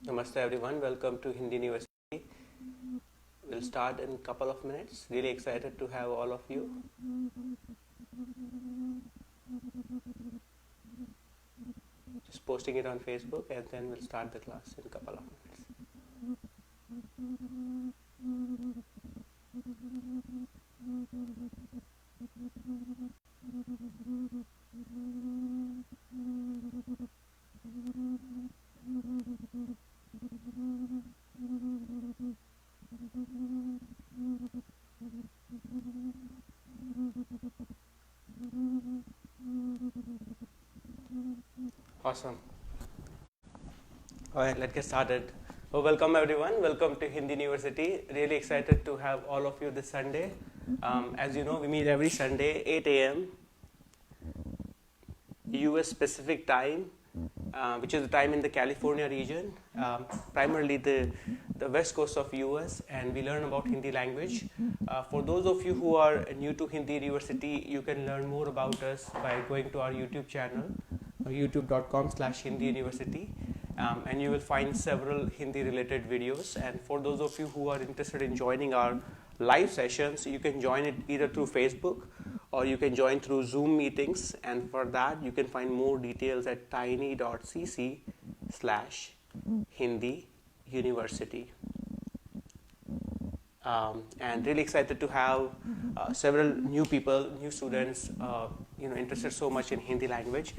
Namaste everyone, welcome to Hindi University. We'll start in a couple of minutes. Really excited to have all of you. Just posting it on Facebook and then we'll start the class in a couple of minutes. Awesome. Alright, let's get started. So welcome everyone, welcome to Hindi University. Really excited to have all of you this Sunday. As you know, we meet every Sunday, 8 a.m. US Pacific time, which is the time in the California region, primarily the west coast of US, and we learn about Hindi language. For those of you who are new to Hindi University, you can learn more about us by going to our YouTube channel, youtube.com/Hindi University, and you will find several Hindi related videos. And for those of you who are interested in joining our live sessions, you can join it either through Facebook or you can join through Zoom meetings, and for that you can find more details at tiny.cc/Hindi University. And really excited to have several new people, new students, interested so much in Hindi language.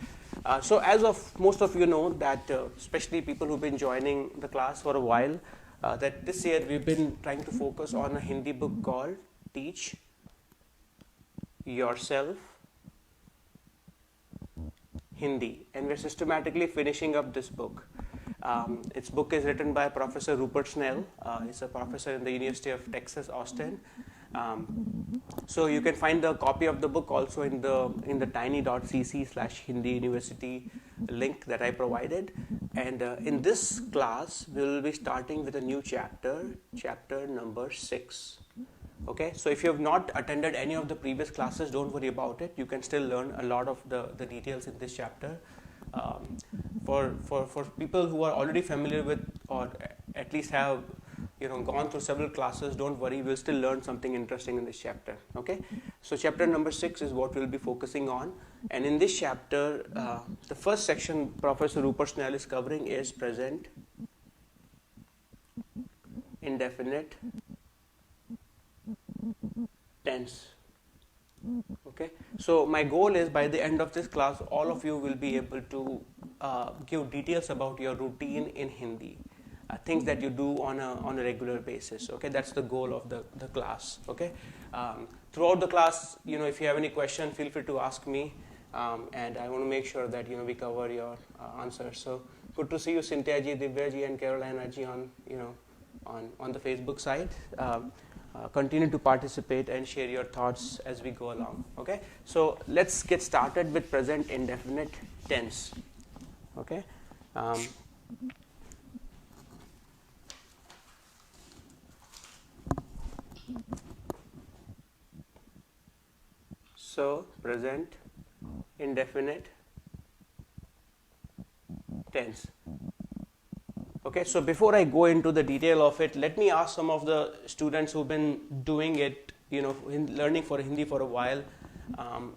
So as of most of you know that, especially people who've been joining the class for a while, that this year we've been trying to focus on a Hindi book called Teach Yourself Hindi, and we're systematically finishing up this book. Its book is written by Professor Rupert Snell. He's a professor in the University of Texas, Austin. So you can find the copy of the book also in the tiny.cc/Hindi University link that I provided. And in this class, we will be starting with a new chapter number 6. Okay, so if you have not attended any of the previous classes, don't worry about it. You can still learn a lot of the details in this chapter. For people who are already familiar with, or at least have gone through several classes, don't worry, we'll still learn something interesting in this chapter. Okay, so chapter number 6 is what we'll be focusing on, and in this chapter, the first section Professor Rupert Snell is covering is present indefinite tense. Okay, so my goal is by the end of this class, all of you will be able to give details about your routine in Hindi, things that you do on a regular basis. Okay, that's the goal of the class. Okay, throughout the class, if you have any question, feel free to ask me, and I want to make sure that we cover your answers. So good to see you, Cynthia ji, Divya ji, and Carolina ji on the Facebook side. Continue to participate and share your thoughts as we go along. Okay, so let's get started with present indefinite tense. Okay, so present indefinite tense. Okay, so before I go into the detail of it, let me ask some of the students who've been doing it, learning for Hindi for a while.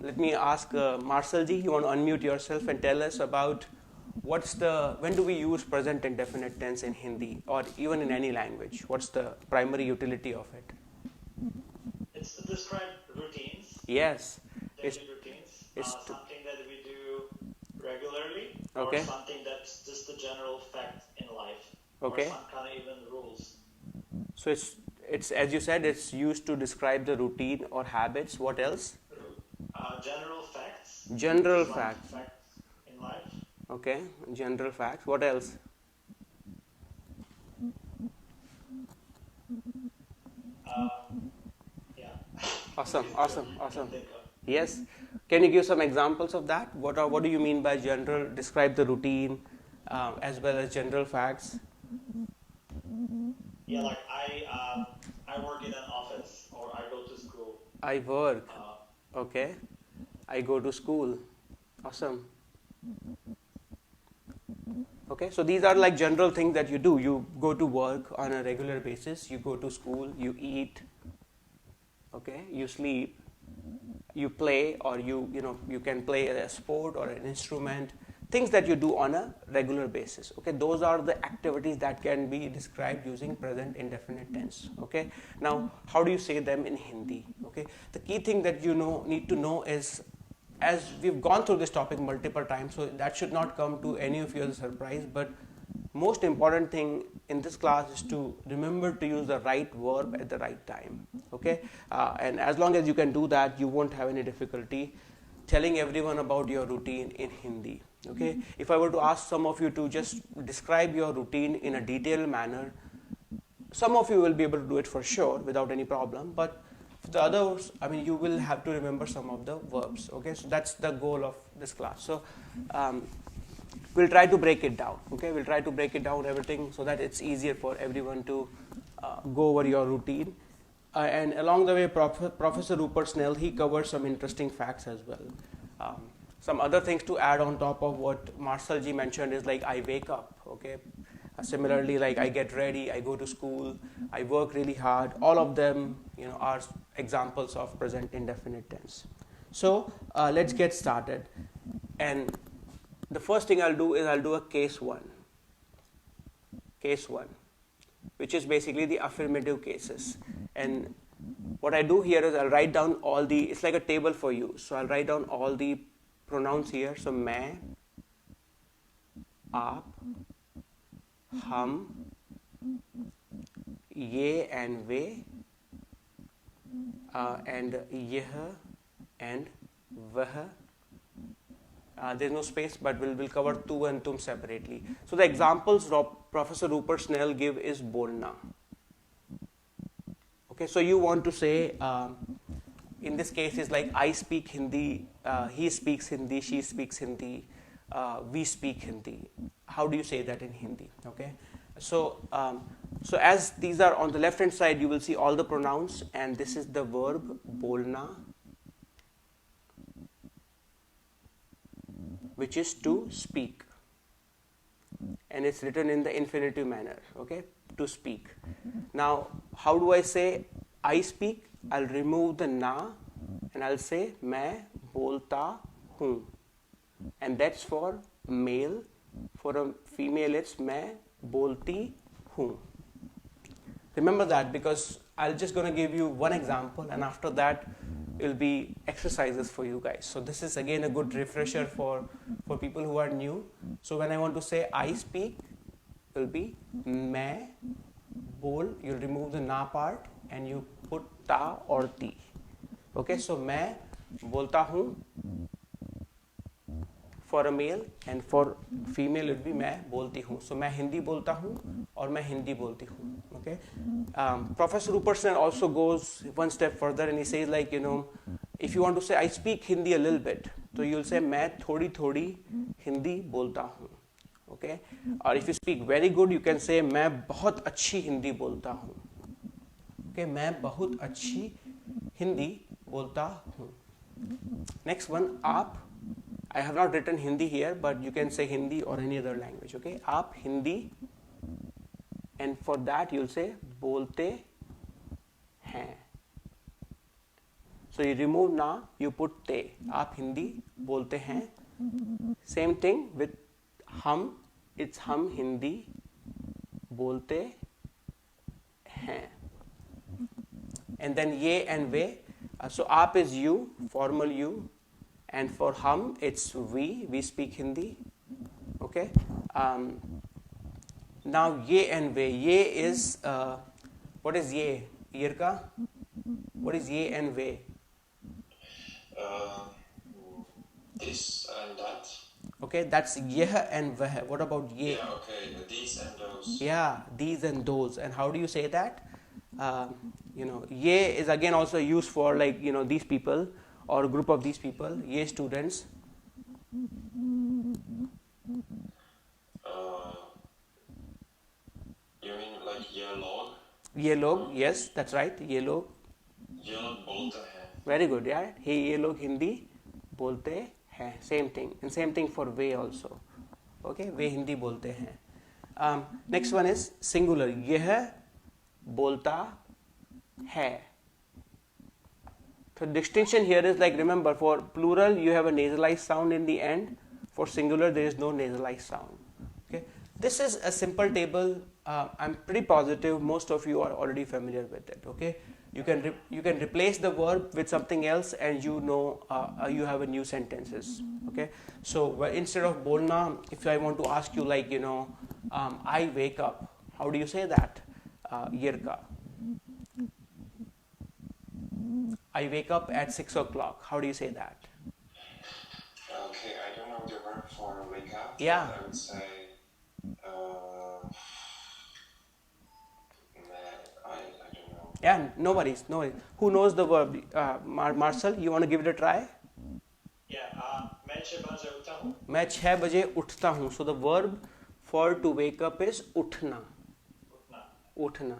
Let me ask Marcel ji, you want to unmute yourself and tell us about when do we use present indefinite tense in Hindi or even in any language? What's the primary utility of it? It's to describe routines. Yes. Daily routines. Something that we do regularly, or something that's just a general fact in life, okay, or some kind of even rules. So it's as you said, it's used to describe the routine or habits. What else? General facts. General facts. Facts in life. Okay, general facts. What else? Yeah. Awesome. Yes. Can you give some examples of that? What do you mean by general? Describe the routine as well as general facts. Yeah, like I work in an office, or I go to school. I work. Okay. I go to school. Awesome. Okay, so these are like general things that you do. You go to work on a regular basis, you go to school, you eat, okay, you sleep, you play, or you can play a sport or an instrument, things that you do on a regular basis. Okay, those are the activities that can be described using present indefinite tense. Okay, now how do you say them in Hindi? Okay, the key thing that need to know is, as we've gone through this topic multiple times, so that should not come to any of you as a surprise, but most important thing in this class is to remember to use the right verb at the right time. Okay, and as long as you can do that, you won't have any difficulty telling everyone about your routine in Hindi. Okay, if I were to ask some of you to just describe your routine in a detailed manner, some of you will be able to do it for sure without any problem, but for the others, I mean, you will have to remember some of the verbs. Okay, so that's the goal of this class. So we'll try to break it down. Okay, we'll try to break it down everything so that it's easier for everyone to go over your routine. And along the way, Professor Rupert Snell, he covers some interesting facts as well. Some other things to add on top of what Marcel Ji mentioned is like I wake up. Okay, similarly, like I get ready, I go to school, I work really hard. All of them, are examples of present indefinite tense. So let's get started. And the first thing I'll do is I'll do a case one, which is basically the affirmative cases. And what I do here is I'll write down it's like a table for you. So I'll write down all the pronouns here. So मैं, आप, हम, ये and way, and यह and वह. There's no space, but we'll cover tu and tum separately. So the examples Professor Rupert Snell give is bolna. Okay, so you want to say, in this case, is like I speak Hindi, he speaks Hindi, she speaks Hindi, we speak Hindi. How do you say that in Hindi? Okay, so as these are on the left hand side, you will see all the pronouns, and this is the verb bolna, which is to speak, and it's written in the infinitive manner. Okay, to speak. Now, how do I say I speak? I'll remove the na and I'll say मैं बोलता हूँ, and that's for male. For a female, it's मैं बोलती हूँ. Remember that, because I'm just going to give you one example, and after that it will be exercises for you guys. So this is again a good refresher for people who are new. So when I want to say I speak, it will be मैं बोल, you'll remove the na part and you put ta or ti. Okay, so मैं बोलता हूँ for a male, and for female it will be मैं बोलती हूँ. So मैं हिंदी बोलता हूँ और मैं हिंदी बोलती हूँ. Okay, Professor Ruperson also goes one step further and he says, like, if you want to say I speak Hindi a little bit, so you'll say मैं थोड़ी थोड़ी हिंदी बोलता हूँ. Okay, or if you speak very good, you can say मैं बहुत अच्छी हिंदी बोलता हूँ. Okay, मैं बहुत अच्छी हिंदी बोलता हूँ. Next one, आप. I have not written Hindi here, but you can say Hindi or any other language. Okay, आप Hindi, and for that you'll say बोलते हैं. So you remove na, you put te. आप हिंदी बोलते हैं. Same thing with हम. It's हम हिंदी बोलते हैं. And then ye and ve. So आप is you, formal you, and for हम it's we speak Hindi. Okay. Now ye and ve. Ye is what is ye? Yirka? What is ye and ve? This and that. Okay, that's yeh and veh. What about ye? Yeah, okay. These and those. Yeah, these and those. And how do you say that? Ye is again also used for, like, these people or a group of these people. Ye students. You mean like ye log? Ye log, yes, that's right. Ye log. Ye log bolte hain. Very good, yeah. Hey, ye log Hindi bolte hain. Same thing. And same thing for ve also. okay, वे हिंदी बोलते हैं. Next one is singular. यह बोलता है. So distinction here is like, remember, for plural you have a nasalized sound in the end. For singular there is no nasalized sound. Okay, this is a simple table. I'm pretty positive most of you are already familiar with it. Okay, you can replace the verb with something else, and you know you have a new sentences. Okay, so instead of bolna, if I want to ask you, like, you know, I wake up, how do you say that? Yirka. I wake up at 6 o'clock. How do you say that? Okay, I don't know the verb for wake up. Yeah. I would say, I don't know. Yeah, no worries. Who knows the verb? Marcel, you want to give it a try? Yeah, मैं 6 बजे उठता हूँ. मैं 6 बजे उठता हूँ. So the verb for to wake up is उठना. Uthna.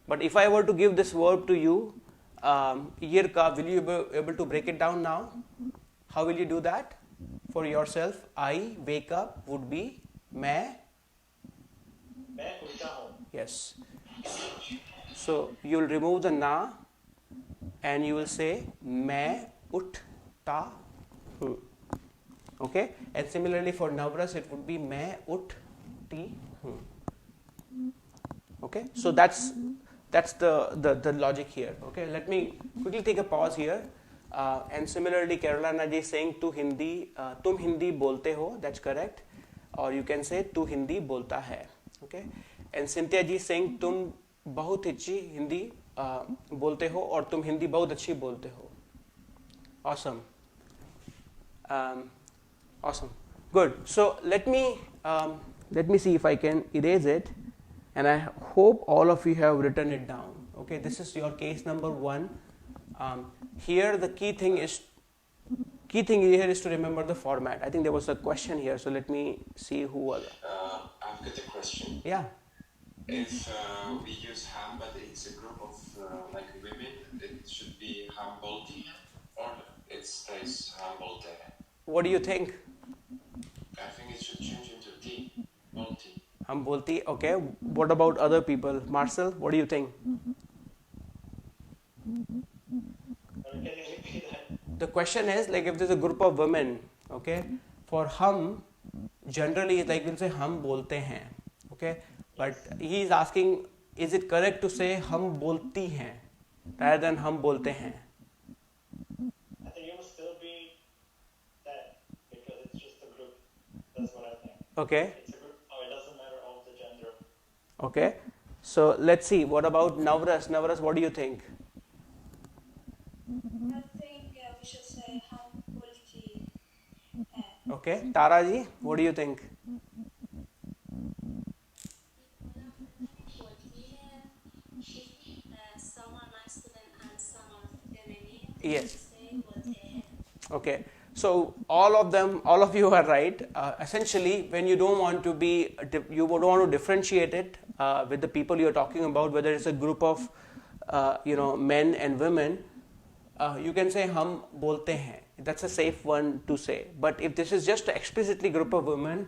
But if I were to give this verb to you, Yirka, will you be able to break it down now? How will you do that for yourself? I wake up would be मैं उठता हूँ. Yes. So you will remove the na and you will say मैं उठता हूँ. Okay? And similarly for Navras it would be मैं उठती हूँ. Okay, so that's the logic here. Okay, let me quickly take a pause here. And similarly, Carolina ji is saying tu Hindi, tum Hindi bolte ho. That's correct. Or you can say tu Hindi bolta hai. Okay, and Cynthia ji is saying tum bahut अच्छी Hindi bolte ho, or tum Hindi bahut अच्छी bolte ho. Awesome. Awesome. Good. So let me see if I can erase it. And I hope all of you have written it down. Okay, this is your case number 1. Here the key thing here is to remember the format. I think there was a question here, so let me see who was. I've got a question. Yeah. If we use ham, but it's a group of like women, it should be hambolti, or it stays hambolte. What do you think? I think it should change into t, bolti. Hambolti. Okay. What about other people? Marcel, what do you think? Can you repeat that? The question is, like, if there's a group of women, okay, for hum, generally, like, we'll say hum bolte hain, okay, but he is asking, is it correct to say hum bolti hain rather than hum bolte hain? I think it will still be that, because it's just a group. That's what I think. Okay. It's a group, so it doesn't matter of the gender. Okay. So let's see. What about Navras? Navras, what do you think? I think we should say hum bolti hai. Okay. Tara ji, what do you think? Some are masculine and some are feminine. Yes. Say bolti hai. Okay. So all of you are right. Essentially, when you don't want to you don't want to differentiate it with the people you're talking about, whether it's a group of men and women, you can say hum bolte hain. That's a safe one to say. But if this is just an explicitly group of women,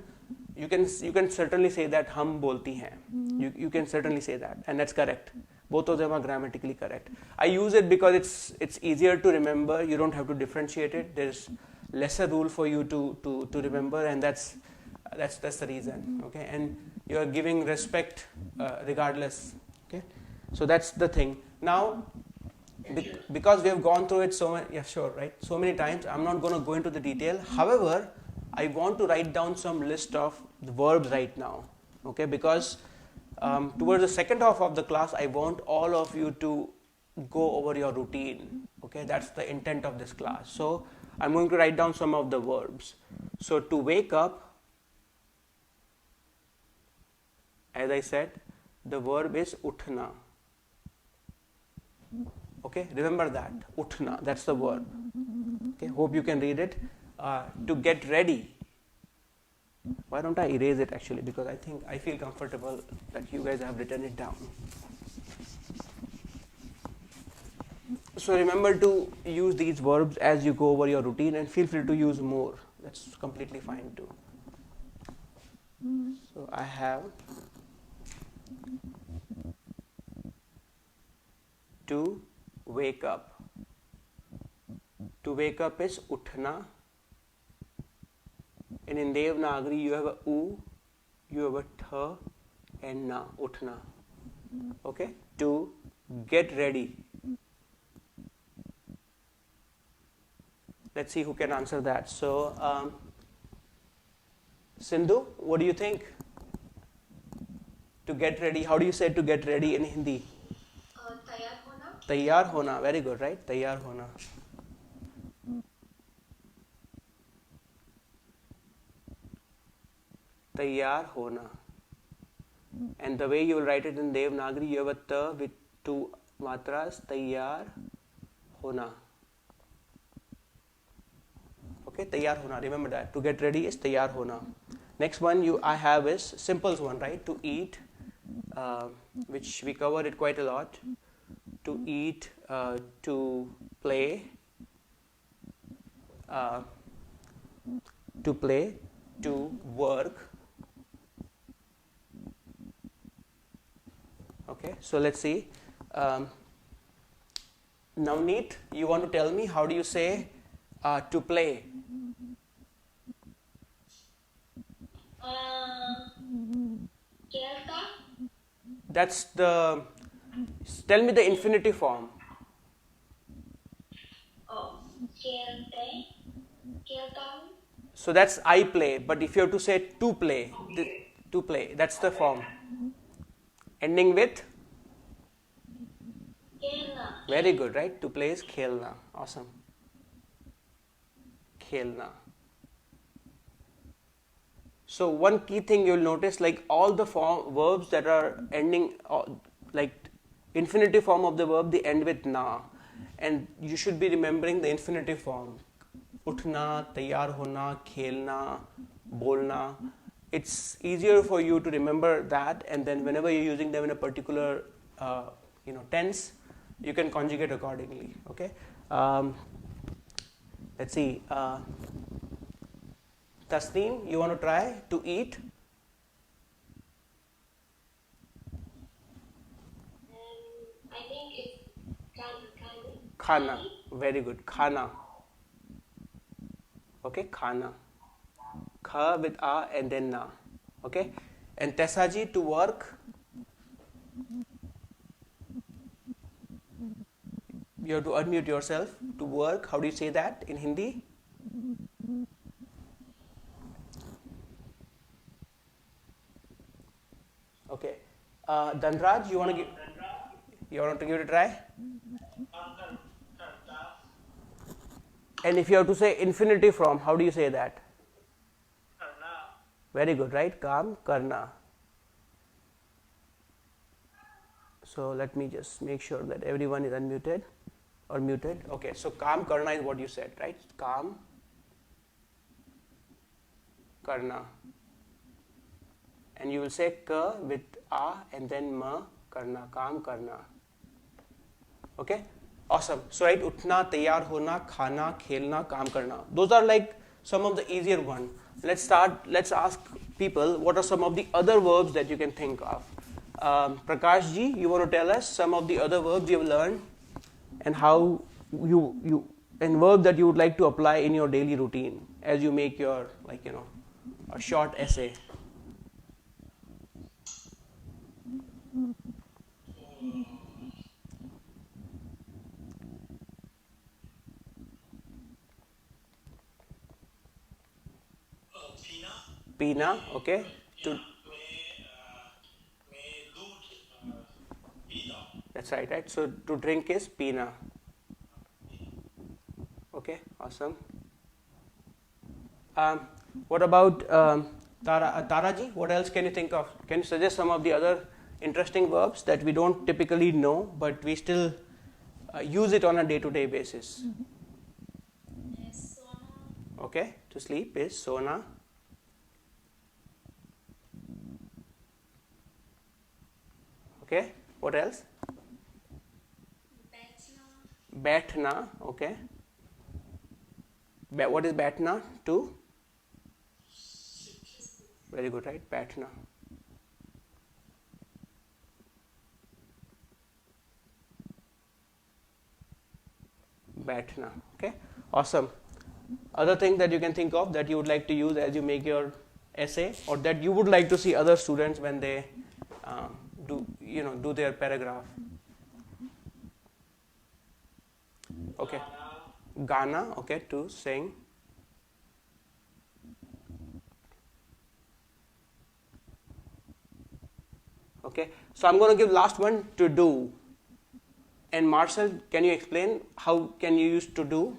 you can certainly say that hum bolti hain. You can certainly say that, and that's correct. Both of them are grammatically correct. I use it because it's easier to remember. You don't have to differentiate it. There's lesser rule for you to remember, and that's the reason. Okay, and you are giving respect regardless. Okay, so that's the thing. Now, because we have gone through it so many times, I'm not going to go into the detail. However, I want to write down some list of the verbs right now. Okay, because towards the second half of the class, I want all of you to go over your routine. Okay, that's the intent of this class. So I'm going to write down some of the verbs. So to wake up, as I said, the verb is uthna. Okay, remember that, uthna, that's the verb. Okay, hope you can read it. To get ready. Why don't I erase it actually, because I feel comfortable that you guys have written it down. So remember to use these verbs as you go over your routine, and feel free to use more. That's completely fine too. So I have to wake up. To wake up is uthna. And in Devanagari you have a u, you have a th and na, uthna. Okay? To get ready. Let's see who can answer that. So, Sindhu, what do you think? To get ready, how do you say to get ready in Hindi? तैयार होना. Tayyar hona, very good, right? Tayyar hona. Tayyar hona. And the way you will write it in Devanagari, you have a ta with two matras, tayyar hona. Okay, tayyar hona, remember that. To get ready is tayyar hona. Next one I have is simple one, right? To eat, which we covered it quite a lot. To eat, to play, to work. Okay, so let's see. Navneet, you want to tell me how do you say to play? खेलता. That's the. Tell me the infinitive form. Oh, खेलते. खेलता हूँ. So that's I play, but if you have to say to play, to play, that's the form. Ending with? खेलना. Very good, right? To play is khelna. Awesome. Khelna. So one key thing you'll notice, like all the verbs that are ending, like infinitive form of the verb, they end with na. And you should be remembering the infinitive form. Uthna, tayyar hona, khelna, bolna. It's easier for you to remember that, and then whenever you're using them in a particular tense, you can conjugate accordingly. Okay. Let's see. Tasneem, you want to try to eat? I think it's Khana. Very good. Khana. Okay, khana. Kha with a and then na. Okay. And Tessaji, to work. You have to unmute yourself. To work. How do you say that in Hindi? Okay. Dhanraj, you want to give it a try? And if you have to say infinitive form, how do you say that? Very good, right? Kaam karna. So let me just make sure that everyone is unmuted or muted. Okay, so kaam karna is what you said, right? Kaam karna. And you will say ka with a and then ma karna, kaam karna. Okay? Awesome. So right, utna, tayyar hona, khana, khelna, kaam karna. Those are like some of the easier ones. Let's ask people what are some of the other verbs that you can think of. Prakash ji, you want to tell us some of the other verbs you have learned and how and verb that you would like to apply in your daily routine as you make your a short essay. Pina, okay. That's right. So to drink is pina. Okay, awesome. What about Taraji? What else can you think of? Can you suggest some of the other interesting verbs that we don't typically know, but we still use it on a day-to-day basis? Okay, to sleep is sona. Okay, what else? Baithna, okay. What is baithna? To Very good, right? Baithna. Baithna. Okay, awesome. Other thing that you can think of that you would like to use as you make your essay, or that you would like to see other students when they do their paragraph. Okay, Gana. Okay, to sing. Okay, so I'm going to give last one, to do. And Marcel, can you explain how can you use to do?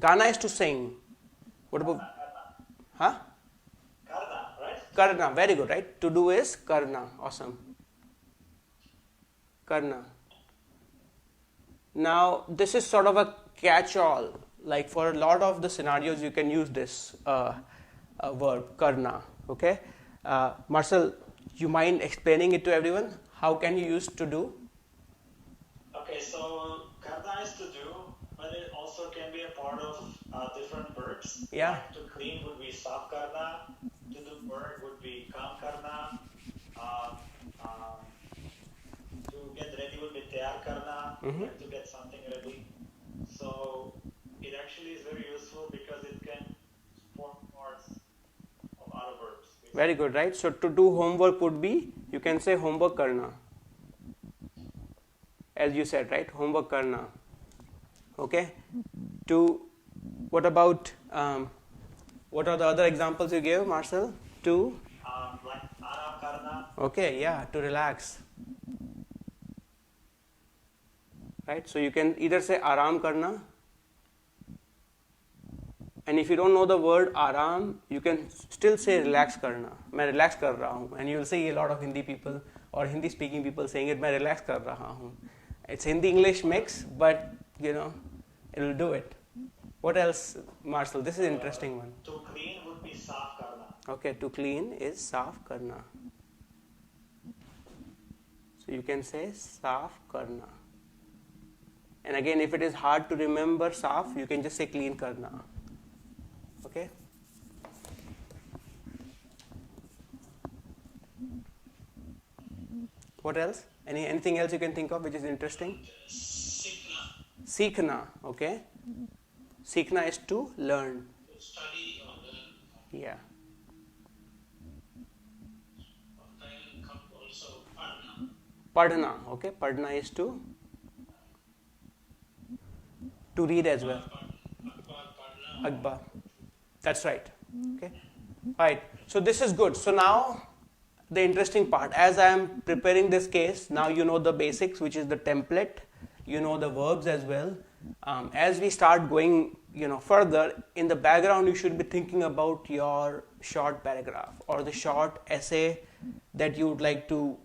Gana is to sing. What about? Huh? Karna, right? Karna. Very good, right? To do is karna. Awesome. Karna. Now, this is sort of a catch-all. Like for a lot of the scenarios, you can use this verb, karna. Okay? Marcel, you mind explaining it to everyone? How can you use to do? Okay, so karna is to do, but it also can be a part of different verbs. Yeah. Like to clean would be saf karna, to do work would be kam karna, to get ready would be tayar karna, like to get something ready. So it actually is very useful because it can form parts of other verbs. Very good, right? So to do homework would be, you can say homework karna. As you said, right? Homework karna. Okay? What about, what are the other examples you gave, Marcel? To? Like aram karna. Okay, yeah, to relax. Right? So you can either say aram karna, and if you don't know the word aram, you can still say relax karna. मैं relax कर रहा हूँ. And you will see a lot of Hindi people or Hindi speaking people saying it, मैं relax कर रहा हूँ. It's Hindi English mix, but it will do it. What else, Marcel? This is an interesting one. To clean would be saf karna. Okay, to clean is saaf karna. So you can say saaf karna. And again, if it is hard to remember saaf, you can just say clean karna. Okay? What else? Anything else you can think of which is interesting? Seekhna. Okay. Seekhna is to learn. Study or learn. Yeah. Also padna. Padhna. Okay. Padhna is to read as well. Akbar. That's right. Okay. Right. So this is good. So now the interesting part. As I am preparing this case, now you know the basics, which is the template. You know the verbs as well. As we start going, further, in the background, you should be thinking about your short paragraph or the short essay that you would like to,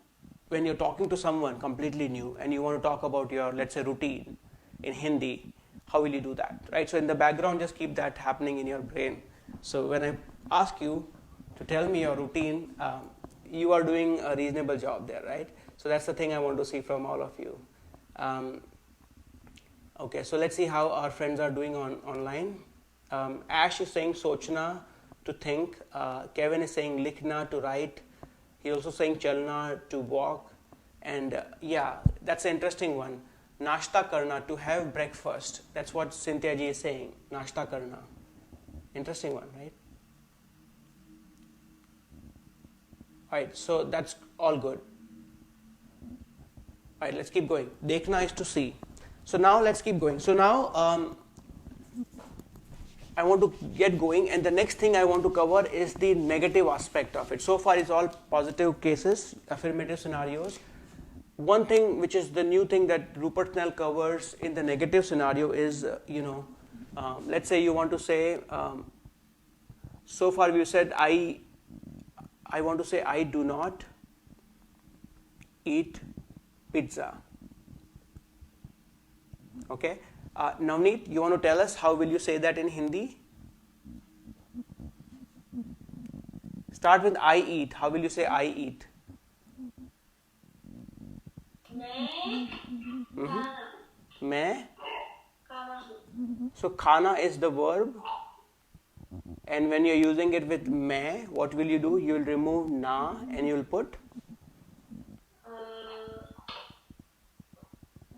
when you're talking to someone completely new and you want to talk about your, let's say, routine in Hindi. How will you do that, right? So in the background, just keep that happening in your brain. So when I ask you to tell me your routine, you are doing a reasonable job there, right? So that's the thing I want to see from all of you. Okay, so let's see how our friends are doing online. Ash is saying sochna, to think. Kevin is saying likhna, to write. He's also saying chalna, to walk. And yeah, that's an interesting one. Nashta karna, to have breakfast. That's what Cynthia ji is saying. Nashta karna. Interesting one, right? Alright, so that's all good. Alright, let's keep going. Dekhna is to see. So now let's keep going. So now I want to get going, and the next thing I want to cover is the negative aspect of it. So far it's all positive cases, affirmative scenarios. One thing which is the new thing that Rupert Snell covers in the negative scenario is, let's say you want to say, so far we said I want to say I do not eat pizza. Okay. Navneet, you want to tell us how will you say that in Hindi? Start with I eat. How will you say I eat? मैं. So khana is the verb. And when you're using it with मैं, what will you do? You will remove na and you will put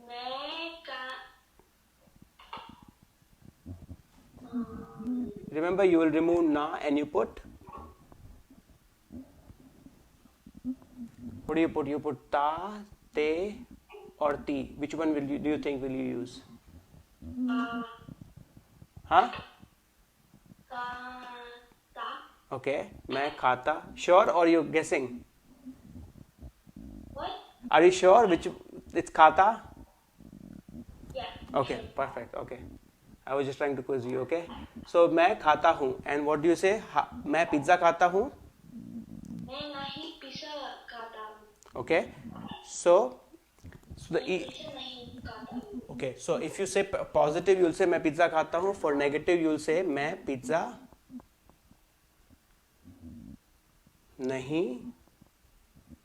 मैं का remember you will remove na and you put what do you put? You put ta, te or ti. Which one will you do you think will you use? Huh? खाता Okay, मैं खाता. Sure or you guessing? what Are you sure which it's खाता? yeah Okay, perfect. Okay, I was just trying to quiz you. Okay, so मैं खाता हूँ and what do you say? मैं pizza खाता हूँ. मैं नहीं पिज़्ज़ा खाता हूँ Okay, so the मैं पिज़्ज़ा नहीं खाता हूँ okay, so if you say positive, you'll say मैं पिज्जा खाता हूँ. For negative, you'll say मैं पिज्जा नहीं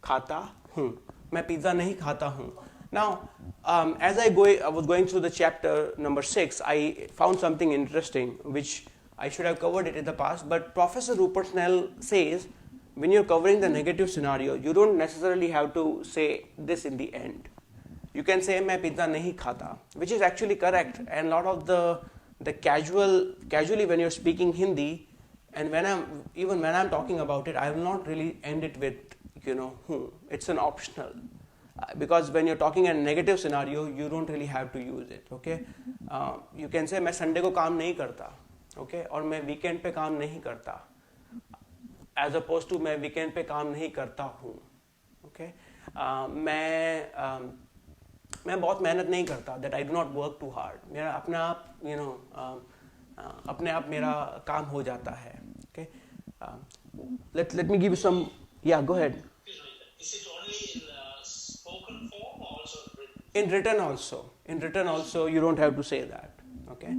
खाता हूँ. मैं पिज्जा नहीं खाता हूँ. Now, as I was going through the chapter number 6, I found something interesting which I should have covered it in the past. But Professor Rupert Snell says when you're covering the negative scenario, you don't necessarily have to say this in the end. You can say मैं pizza नहीं खाता, which is actually correct. And a lot of the casually when you're speaking Hindi, and when I'm talking about it, I will not really end it with who. It's an optional. Because when you're talking in a negative scenario, you don't really have to use it. Okay, you can say मैं Sunday को काम नहीं करता. Okay, और मैं weekend पे काम नहीं करता. As opposed to मैं वीकेंड पे काम नहीं करता हूँ. Okay, मैं बहुत मेहनत नहीं करता. That I do not work too hard. मेरा अपने आप अपने आप मेरा काम हो जाता है. Okay, let me give you some. Yeah, go ahead. Is it only in spoken form or also written? In written also, you don't have to say that. Okay,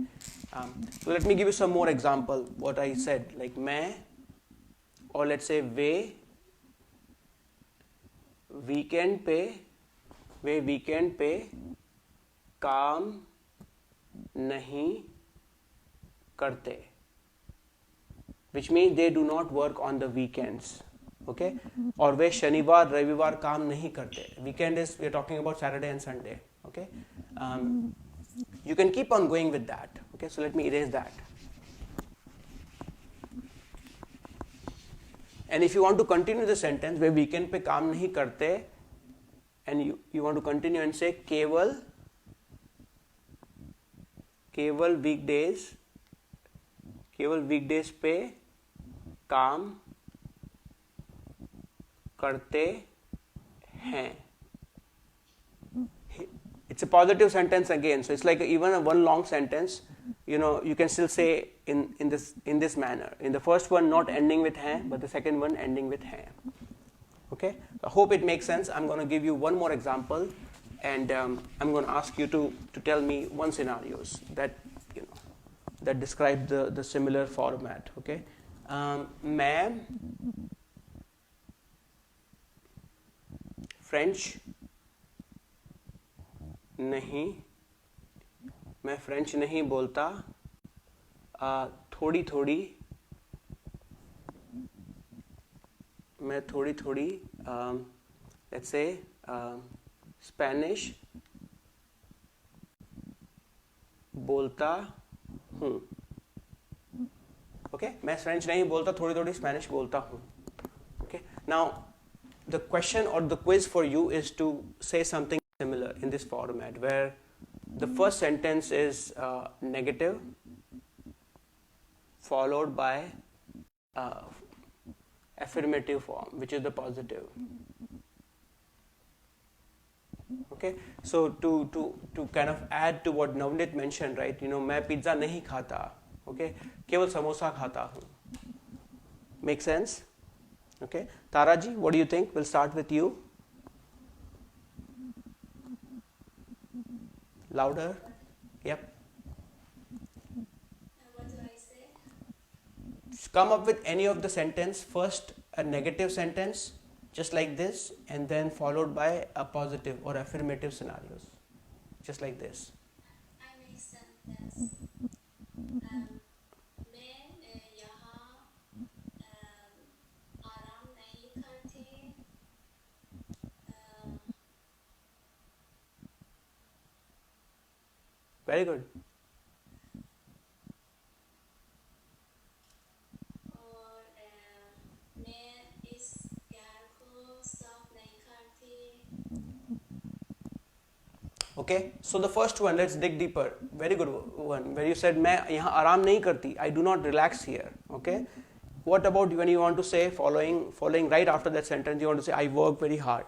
so let me give you some more example. What I said, like मैं, or let's say way weekend पे काम नहीं करते, which means they do not work on the weekends. Okay, और वे शनिवार रविवार काम नहीं करते. Weekend is we are talking about Saturday and Sunday. Okay, you can keep on going with that. Okay, so let me erase that. And if you want to continue the sentence where weekend पे काम नहीं करते, and you want to continue and say केवल weekdays पे काम करते हैं. It's a positive sentence again, so it's like even a one long sentence. You can still say in this manner. In the first one, not ending with हैं, but the second one ending with हैं. Okay, I hope it makes sense. I'm going to give you one more example, and I'm going to ask you to tell me one scenarios that that describe the similar format. Okay, मैं French नहीं बोलता. मैं थोड़ी let's say Spanish बोलता हूँ. Okay, मैं French नहीं बोलता, थोड़ी स्पेनिश बोलता हूँ. Okay, now the question or the quiz for you is to say something similar in this format where the first sentence is negative followed by affirmative form, which is the positive. Okay, so to kind of add to what Navneet mentioned, right? मैं pizza नहीं खाता. Okay, केवल समोसा खाता हूँ. Make sense? Okay, Taraji, what do you think? We'll start with you. Louder. Yep. what do I say Come up with any of the sentence. First a negative sentence just like this, and then followed by a positive or affirmative scenarios just like this. I make sentence मैं यहाँ Very good. और मैं इस प्यार को साफ नहीं करती. Okay, so the first one, let's dig deeper. Very good one. Where you said मैं यहाँ आराम नहीं करती. I do not relax here. Okay. What about when you want to say following right after that sentence? You want to say I work very hard.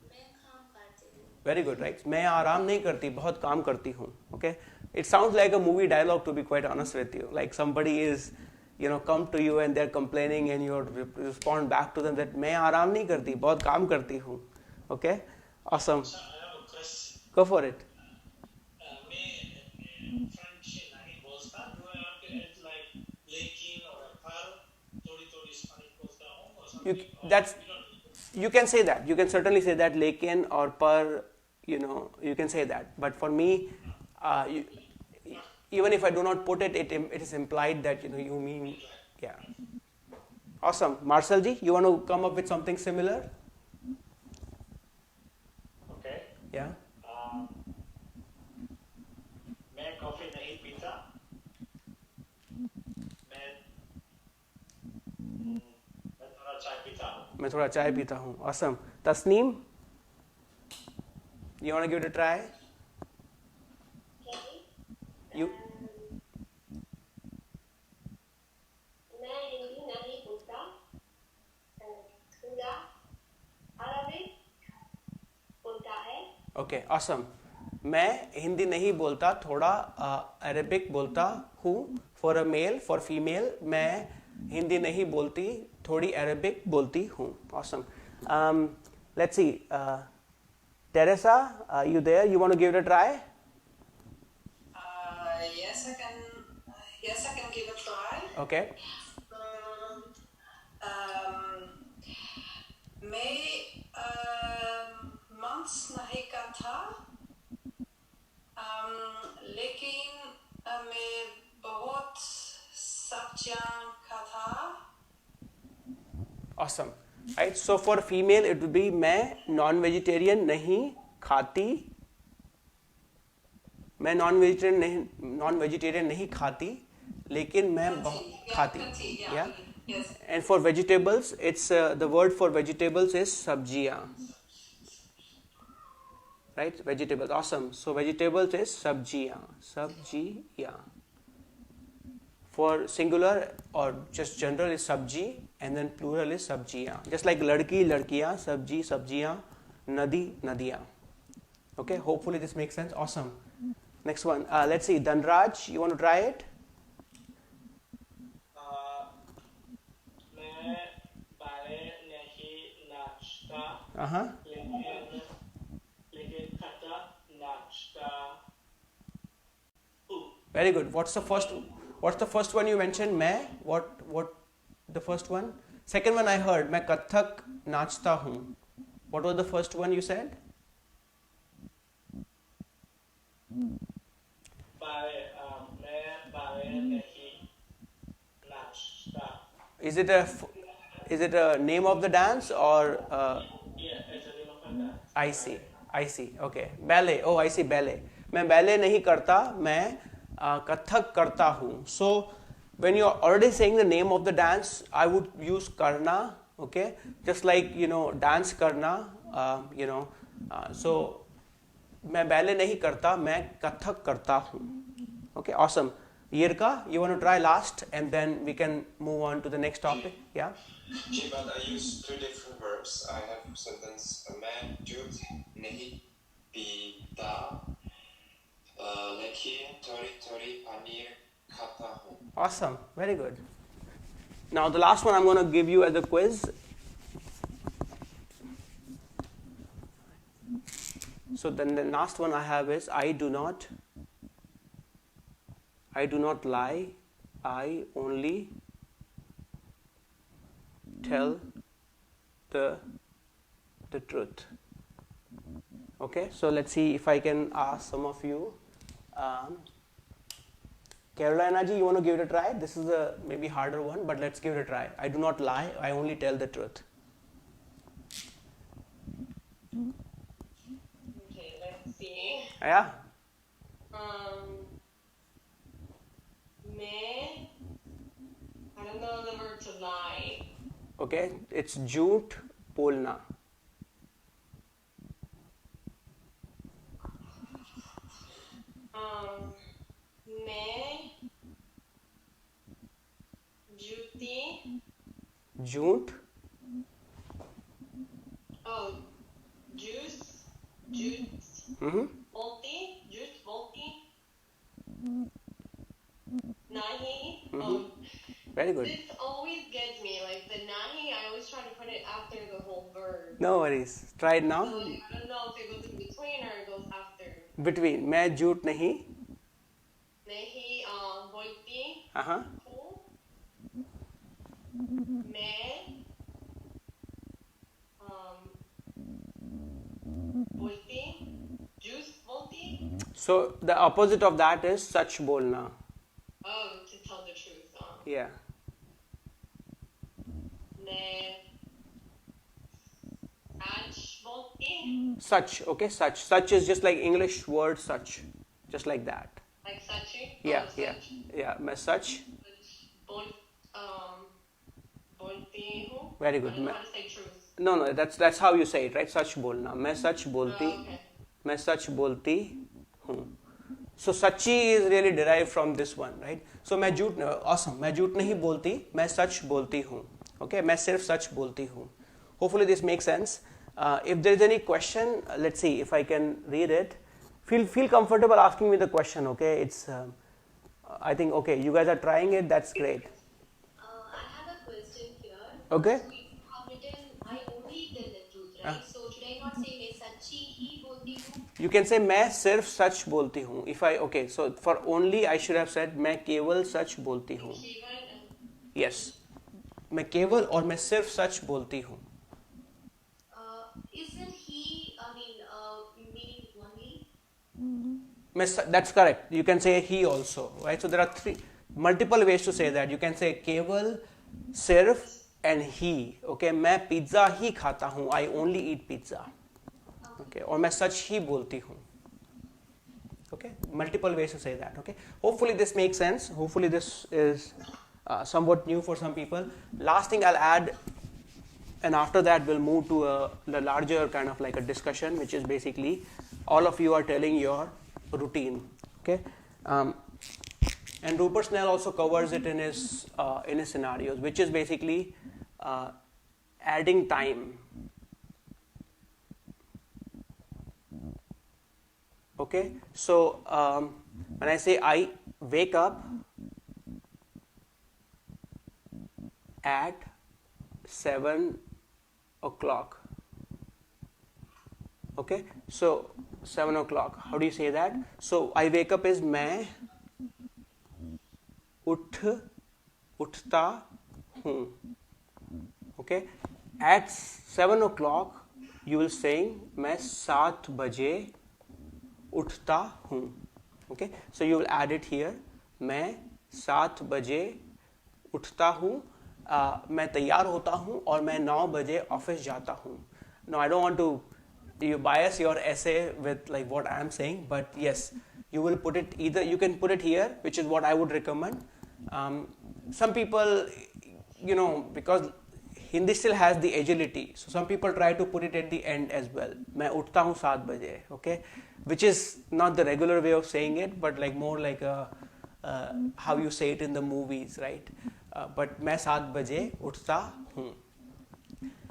मैं काम करती हूँ. Very good, right? मैं आराम नहीं करती, बहुत काम करती हूँ. Okay. It sounds like a movie dialogue, to be quite honest with you. Like somebody is, come to you and they're complaining and you respond back to them that मैं आराम नहीं करती, बहुत काम करती हूँ. Okay. Awesome. So I have a question. Go for it. मैं French नहीं बोलता. Do I have to add like लेकिन or पर थोड़ी Spanish बोलता हूँ or something? You can say that. You can certainly say that lekin or par, you can say that. But for me, even if I do not put it, it is implied that you mean, yeah. Awesome. Marcel ji, you want to come up with something similar? Okay. Yeah. मैं coffee नहीं पीता. मैं थोड़ा चाय पीता हूँ. मैं थोड़ा चाय पीता हूँ. Awesome. Tasneem, you want to give it a try? You. मैं हिंदी नहीं बोलता. थोड़ा अरबिक बोलता है. Okay. Awesome. मैं हिंदी नहीं बोलता, थोड़ा अरेबिक बोलता हूँ. For a male, for female, मैं हिंदी नहीं बोलती, थोड़ी अरेबिक बोलती हूँ. Awesome. Let's see. Teresa, you there? You want to give it a try? Yes, I can. Yes, I can give a try. Okay. मैं months नहीं करता. लेकिन मैं बहुत सब्जियां खाता. Awesome. Right. So for female, it would be मैं non-vegetarian नहीं खाती. मैं non-vegetarian नहीं खाती, लेकिन मैं बहुत खाती. Yeah. Yes. And for vegetables, it's the word for vegetables is sabjiyan. Right? Vegetables. Awesome. So vegetables is sabjiyan. Sabjiyan. For singular or just general is sabji, and then plural is sabjiyan. Just like ladki, ladkiyan, sabji, sabjiyan, nadi, nadiyan. Okay. Hopefully this makes sense. Awesome. Next one. Let's see. Dhanraj, you want to try it? मैं बाले नहीं नाचता. Uh-huh. लेकिन खाता नाचता हूँ. Very good. What's the first one you mentioned? मैं. What the first one? Second one I heard. मैं कथक नाचता हूँ. What was the first one you said? मैं बाले नहीं नाचता. Is it a name of the dance or? Yeah, it's a name of a dance. I see. Okay. Ballet. Oh, I see ballet. मैं ballet नहीं करता. मैं कथक करता हूँ. So when you're already saying the name of the dance, I would use karna. Okay. Just like dance karna. So मैं ballet नहीं करता. मैं कथक करता हूँ. Okay. Awesome. Yirka, you want to try last, and then we can move on to the next topic. Yeah. Yeah, but I use two different verbs. I have sentence मैं दूध नहीं पीता. लेकिन थोड़ी पनीर खाता हूँ. Awesome. Very good. Now the last one I'm going to give you as a quiz. So then the last one I have is I do not lie. I only tell the truth. Okay, so let's see if I can ask some of you. Carolina ji, you want to give it a try? This is a maybe harder one, but let's give it a try. I do not lie. I only tell the truth. Okay, let's see. Yeah. May. I don't know the verb to lie. Okay, it's jhoot bolna. May. Juti. Jhoot. Oh, juice. Juice. Mm-hmm. Volti. Juice. Volti. Nahi. Mm-hmm. Oh, Very good. this always gets me. Like the nahi, I always try to put it after the whole verb. No worries. Try it So now. like, I don't know if it goes in between or it goes after. Between. मैं झूठ नहीं. Nahi. Volti. Uh-huh. May. Volti. Juice. Volti. So the opposite of that is sach bolna. Oh, to tell the truth. Yeah. May. Ach. Volti. Such. Okay, such. Such is just like English word such. Just like that. Like sachi. Yeah, Oh, yeah. such. Yeah, मैं such. Bolti हूँ. Very I good. don't know how to say truth. No, that's how you say it, right? Sach bolna. मैं सच बोलती. Okay. मैं सच बोलती हूँ. So sachi is really derived from this one, right? So मैं झूठ awesome. मैं झूठ नहीं बोलती. मैं सच बोलती हूँ. Okay, मैं सिर्फ सच बोलती हूँ. Hopefully this makes sense. If there is any question, let's see if I can read it. Feel comfortable asking me the question. Okay, it's I think okay. You guys are trying it. That's great. I have a question here. Okay. So you have written, I only tell the truth, right? So should I not say मैं सच्ची ही बोलती हूँ? You can say मैं सिर्फ सच बोलती हूँ. If I okay, so for only I should have said मैं केवल सच बोलती हूँ. Yes. मैं केवल और मैं सिर्फ सच बोलती हूँ. Isn't he, I mean, meaning only? That's correct. You can say he also, right? So there are multiple ways to say that. You can say केवल, सिर्फ and he. Okay, मैं पिज्जा ही खाता हूँ. I only eat pizza. Okay, और मैं सच ही बोलती हूँ. Okay, multiple ways to say that. Okay, hopefully this makes sense. Hopefully this is somewhat new for some people. Last thing I'll add, and after that we'll move to the larger kind of like a discussion, which is basically all of you are telling your routine. Okay, and Rupert Snell also covers it in his scenarios, which is basically adding time. Okay, so when I say I wake up at 7 o'clock. Okay, so 7 o'clock. How do you say that? So I wake up is मैं उठता हूँ. Okay, at 7 o'clock you will saying मैं 7 बजे उठता हूँ. Okay, so you will add it here. मैं 7 बजे उठता हूँ. मैं तैयार होता हूँ और मैं 9 बजे ऑफिस जाता हूँ. No, I don't want to you bias your essay with like what I am saying, but yes, you will put it either. You can put it here, which is what I would recommend. Some people, because Hindi still has the agility, so some people try to put it at the end as well. मैं उठता हूँ 7 बजे, okay, which is not the regular way of saying it, but like more like how you say it in the movies, right? But मैं 7 बजे उठता हूँ.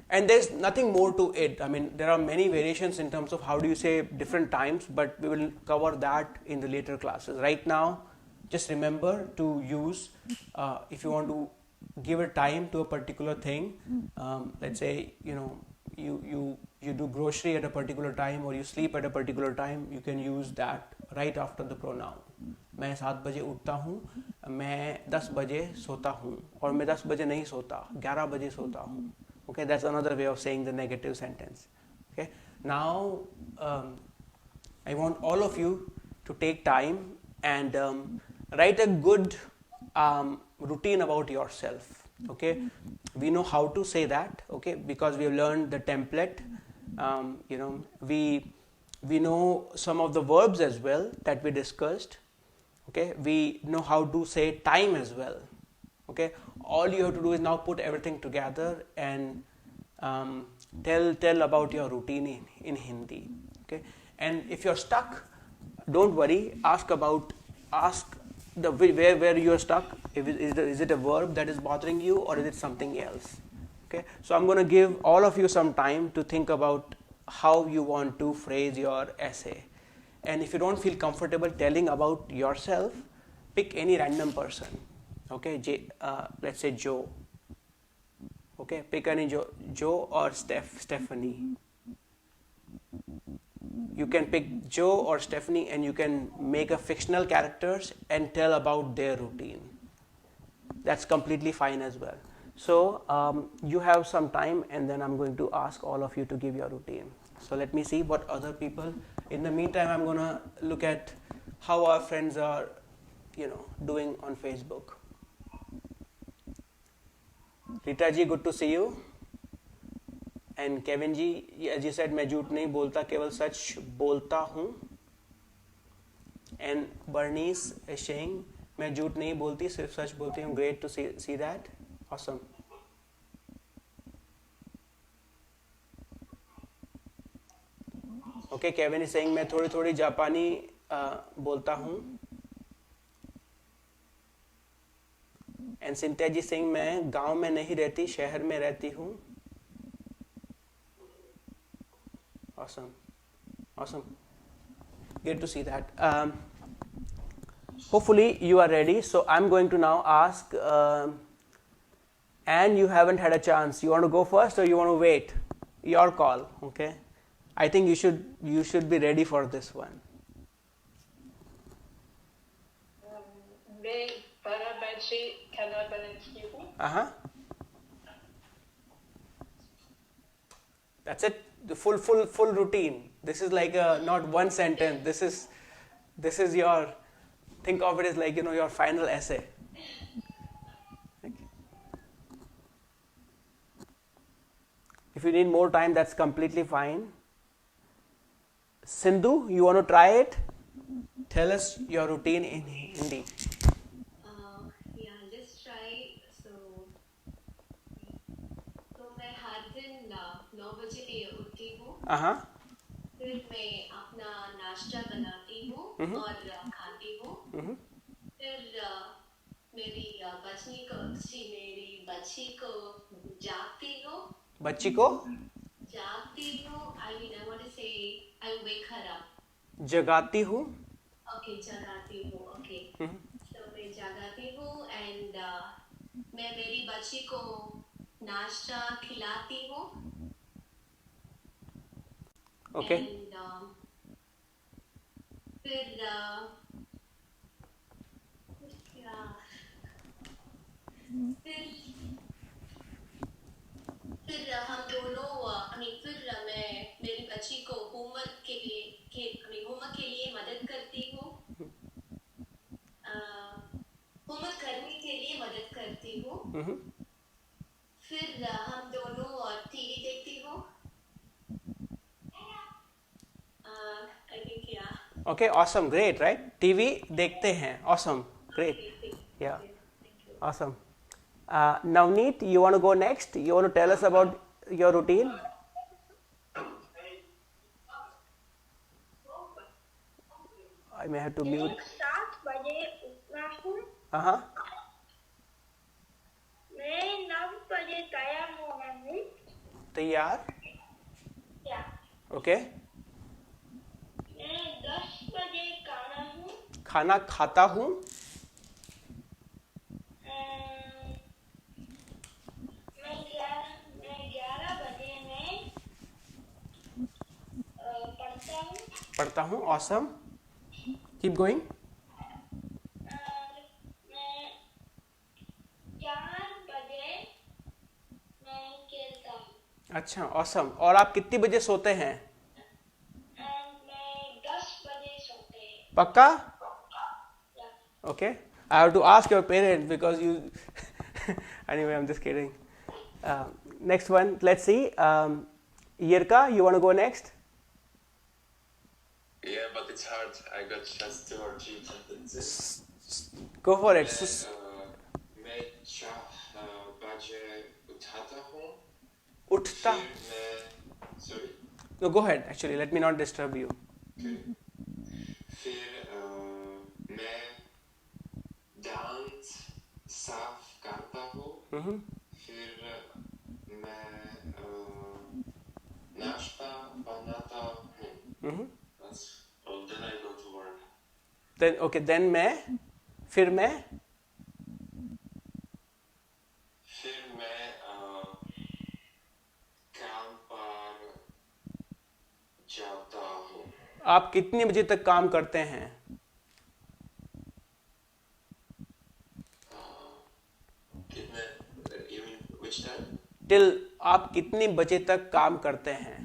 And there's nothing more to it. I mean, there are many variations in terms of how do you say different times, but we will cover that in the later classes. Right now, just remember to use, if you want to give a time to a particular thing, let's say, you do grocery at a particular time or you sleep at a particular time, you can use that right after the pronoun. मैं 7 बजे उठता हूँ, मैं 10 बजे सोता हूँ, और मैं 10 बजे नहीं सोता, 11 बजे सोता हूँ. Okay, that's another way of saying the negative sentence. Okay, now I want all of you to take time and write a good routine about yourself. Okay, we know how to say that. Okay, because we have learned the template. You know, we know some of the verbs as well that we discussed. Okay, we know how to say time as well. Okay, all you have to do is now put everything together and tell about your routine in Hindi. Okay, and if you're stuck, don't worry. Ask the where you are stuck. Is it a verb that is bothering you, or is it something else? Okay, so I'm going to give all of you some time to think about how you want to phrase your essay. And if you don't feel comfortable telling about yourself, pick any random person. Okay, let's say Joe. Okay, pick any Joe or Stephanie. You can pick Joe or Stephanie and you can make a fictional characters and tell about their routine. That's completely fine as well. So you have some time and then I'm going to ask all of you to give your routine. So let me see what other people. In the meantime, I'm going to look at how our friends are, doing on Facebook. Rita ji, good to see you. And Kevin ji, as you said, मैं झूठ नहीं बोलता, केवल सच बोलता हूँ. And Bernice is saying, मैं झूठ नहीं बोलती, सिर्फ सच बोलती हूँ. Great to see that. Awesome. Okay, Kevin is saying, मैं थोड़ी थोड़ी जापानी बोलता हूँ. And Cynthia ji saying, मैं गांव में नहीं रहती, शहर में रहती हूँ. Awesome. Good to see that. Hopefully you are ready. So I'm going to now ask, and you haven't had a chance. You want to go first or you want to wait? Your call. Okay. I think you should be ready for this one. That's it. The full routine. This is like not one sentence. This is your, think of it as like your final essay. Okay. If you need more time, that's completely fine. Sindhu, you want to try it? Tell us your routine in Hindi. Yeah, let's try. So मैं हर दिन 9 बजे उठती हूँ. फिर मैं अपना नाश्ता बनाती हूँ और खाती हूँ. फिर मेरी बच्ची को जागती हूँ. बच्ची को जागती हूँ. I want to say I wake her up. जगाती हूँ. Okay, जगाती हूँ. Okay. So मैं जगाती हूँ and मैं मेरी बच्ची को नाश्ता खिलाती हूँ. Okay. And फिर हम दोनों फिर मैं मेरी बच्ची को होमवर्क के लिए मदद करती हूँ. होमवर्क करने के लिए मदद करती हूँ. फिर हम दोनों टीवी देखती हूँ. I think yeah. Okay, awesome, great, right? TV देखते हैं. Awesome, great. Yeah, awesome. Navneet, you want to go next? You want to tell us about your routine? I may have to mute. 7 बजे उठना हूँ. मैं 9 बजे तैयार होना हूँ. तैयार? Yeah. Okay. मैं 10 बजे खाना हूँ. खाना खाता हूँ. मैं 11 बजे में पढ़ता हूँ. Awesome. Keep going. मैं 4 बजे मैं खेलता हूँ. अच्छा, awesome. और आप कितनी बजे सोते हैं? मैं 10 बजे सोते हैं. पक्का? Yeah. Okay. I have to ask your parents because you. Anyway, I'm just kidding. Next one. Let's see. Yirka, you want to go next? Yeah, but it's hard. I got just 2 or 3 sentences. Go for it. मैं 4 बजे उठाता हूँ. Uthta. फिर मैं sorry. No, go ahead. Actually, let me not disturb you. Okay. फिर मैं दांत साफ करता हूँ. फिर मैं नाश्ता बनाता हूँ. That's all. Then I go to work. Then okay. Then मैं. फिर मैं. फिर मैं काम पर जाता हूँ. आप कितने बजे तक काम करते हैं? कितने? You mean which time? Till आप कितने बजे तक काम करते हैं?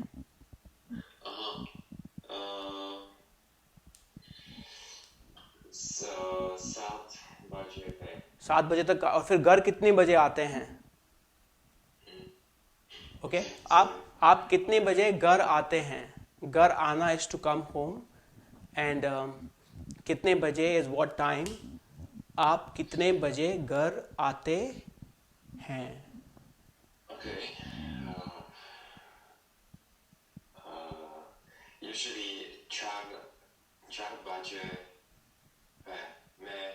7 बजे पे. 7 बजे तक. और फिर घर कितने बजे आते हैं? ओके. आप कितने बजे घर आते हैं? घर आना is to come home. And कितने बजे इज व्हाट टाइम. आप कितने बजे घर आते हैं? Okay. Usually 4 बजे पे मैं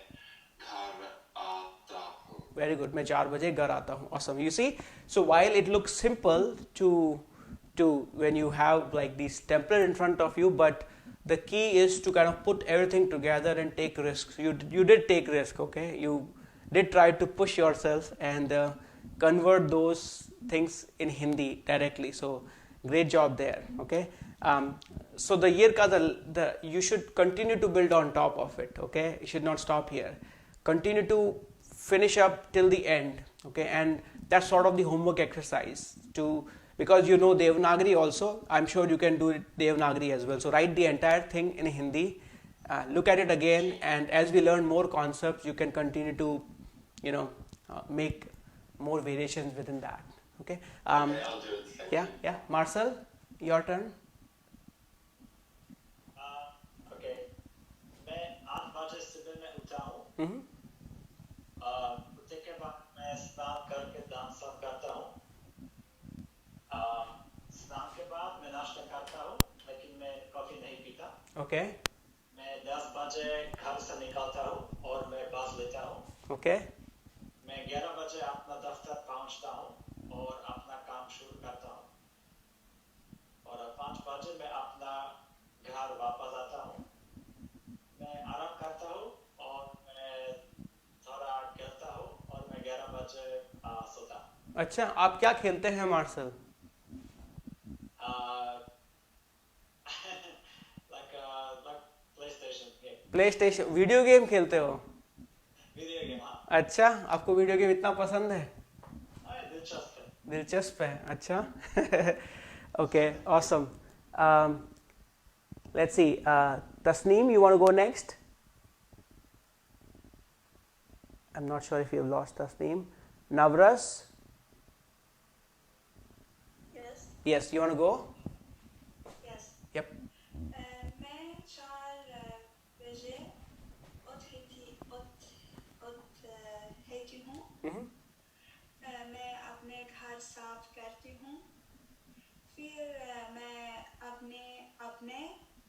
घर आता हूँ. Very good. मैं 4 बजे घर आता हूँ. Awesome. You see, so while it looks simple to when you have like these template in front of you, but the key is to kind of put everything together and take risks. You did take risk, okay? You did try to push yourself and convert those things in Hindi directly. So great job there, okay? So the year ka the you should continue to build on top of it, okay? You should not stop here. Continue to finish up till the end, okay? And that's sort of the homework exercise to, because you know Devanagari also. I'm sure you can do it Devanagari as well. So write the entire thing in Hindi, look at it again, and as we learn more concepts, you can continue to, make more variations within that. Okay. Okay, I'll do it. Thank you. Yeah. Marcel, your turn. Okay. मैं 8 बजे सुबह में उठा हूँ. उठने के बाद मैं स्नान करके दांत साफ करता हूँ. स्नान के बाद मैं नाश्ता करता हूँ, लेकिन मैं कॉफी नहीं पीता. Okay. मैं 10 बजे घर से निकलता हूँ और मैं बस लेता हूँ. Okay. मैं 11 बजे अपना दफ्तर पहुँचता हूँ और अपना काम शुरू करता हूँ. और 5 बजे मैं अपना घर वापस आता हूँ. मैं आराम करता हूँ और मैं थोड़ा खेलता हूँ और मैं 11 बजे सोता हूँ. अच्छा, आप क्या खेलते हैं मार्शल? PlayStation वीडियो गेम खेलते हो? Video game. हाँ. अच्छा, आपको वीडियो गेम इतना पसंद है? दिलचस्प है. अच्छा. Okay, awesome. Let's see. Tasneem, you want to go next? I'm not sure if you've lost Tasneem. Navras? Yes. Yes, you want to go? Yes. Yep. मैं 4 बजे उठती हूँ. मैं अपने घर साफ करती हूँ. फिर मैं अपने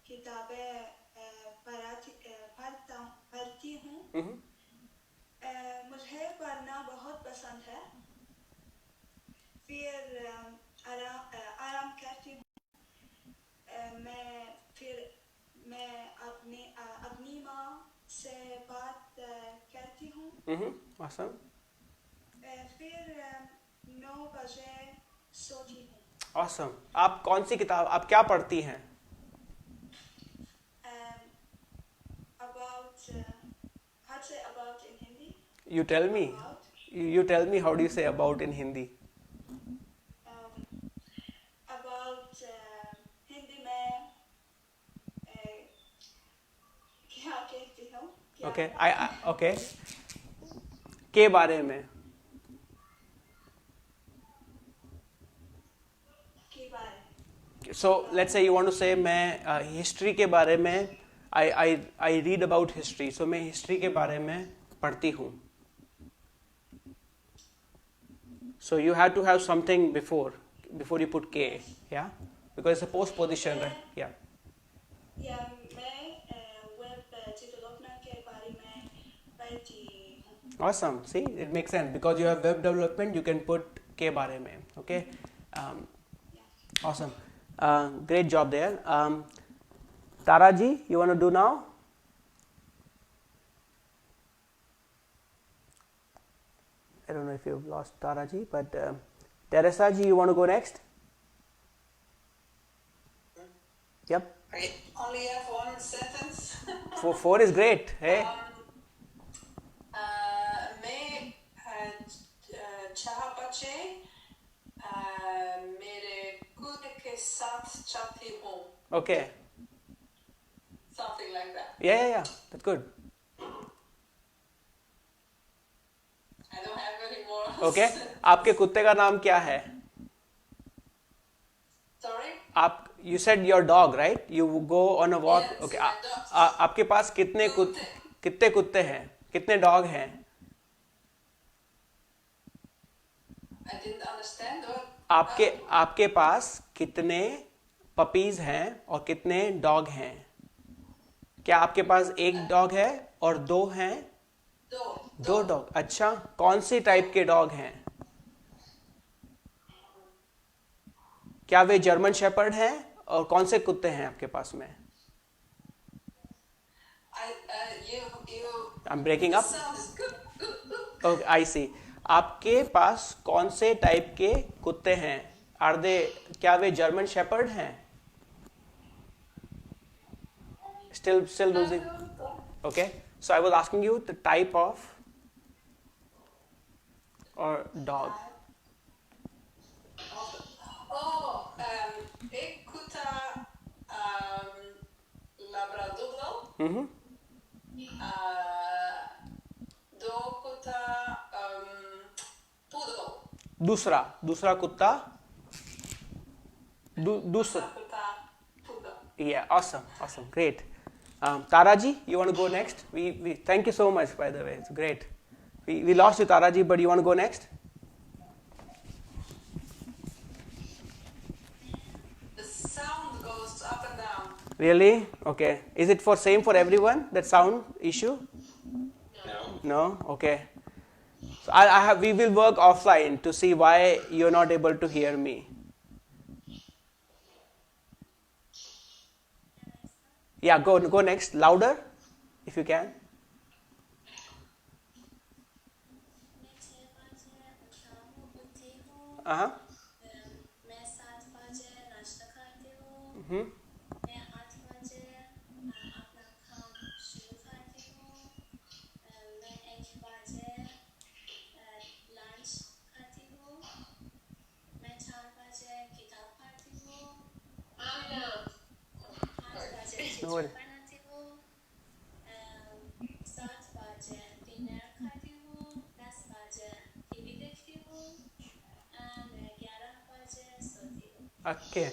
किताबें पढ़ती हूँ. मुझे पढ़ना बहुत पसंद है. फिर आराम करती हूँ. मैं अपनी माँ से बात करती हूँ. Awesome. फिर 9 बजे सोती हूँ. Awesome. आप कौन सी किताब, आप क्या पढ़ती हैं? How to say about in Hindi? You tell me. You tell me, how do you say about in Hindi? About Hindi में क्या कहती हूँ? Okay. Okay. के बारे में? So let's say you want to say मैं हिस्ट्री के बारे में I read about history. So मैं हिस्ट्री के बारे में पढ़ती हूँ. So you have to have something before you put K, yeah, because it's a post position, right? Yeah. या मैं वेब डेवलपमेंट के बारे में पढ़ती हूँ. Awesome. See, it makes sense because you have web development. You can put K बारे में. Okay. Awesome. Great job there. Tara ji, you want to do now? I don't know if you've lost Tara ji, but Teresa ji, you want to go next? Yep. I only have one sentence. Four is great. Hey. मैं चाह बच्चे मेरे खुद के साथ चाहती हूँ. Okay. Something like that. Yeah. That's good. I don't have any more. Okay. आपके कुत्ते का नाम क्या है? Sorry? You said your dog, right? You go on a walk. Yes, Okay. my dog. आपके पास कितने कुत्ते हैं? कितने डॉग हैं? I didn't understand what. आपके पास कितने पपीज हैं और कितने डॉग हैं? क्या आपके पास एक डॉग है और दो हैं? दो डॉग. अच्छा, कौन सी टाइप के डॉग हैं? क्या वे जर्मन शेपर्ड हैं और कौन से कुत्ते हैं आपके पास में? I'm breaking up. Okay, I see. आपके पास कौन से टाइप के कुत्ते हैं? क्या वे जर्मन शेपर्ड हैं? Still losing. Okay. So I was asking you the type of or dog. एक कुत्ता Labrador. Mm-hmm. दो कुत्ता Poodle. दूसरा कुत्ता दूसरा. कुत्ता Poodle. Yeah, awesome, great. Taraji, you want to go next? We thank you so much, by the way. It's great. We lost you, Taraji, but you want to go next? The sound goes up and down. Really? Okay. Is it same for everyone? That sound issue? No. Okay. So we will work offline to see why you're not able to hear me. Yeah, go next. Louder, if you can. Uh-huh. मैं 7 बजे नाश्ता करती हूँ. Mm-hmm. मैं 8 बजे अपना काम शुरू करती हूँ. मैं 1 बजे लंच करती हूँ. मैं 4 बजे किताब पढ़ती हूँ. 8 बजे चित्र बनाती हूँ. 7 बजे डिनर करती हूँ. 10 बजे टीवी देखती हूँ. मैं 11 बजे सोती हूँ. Okay.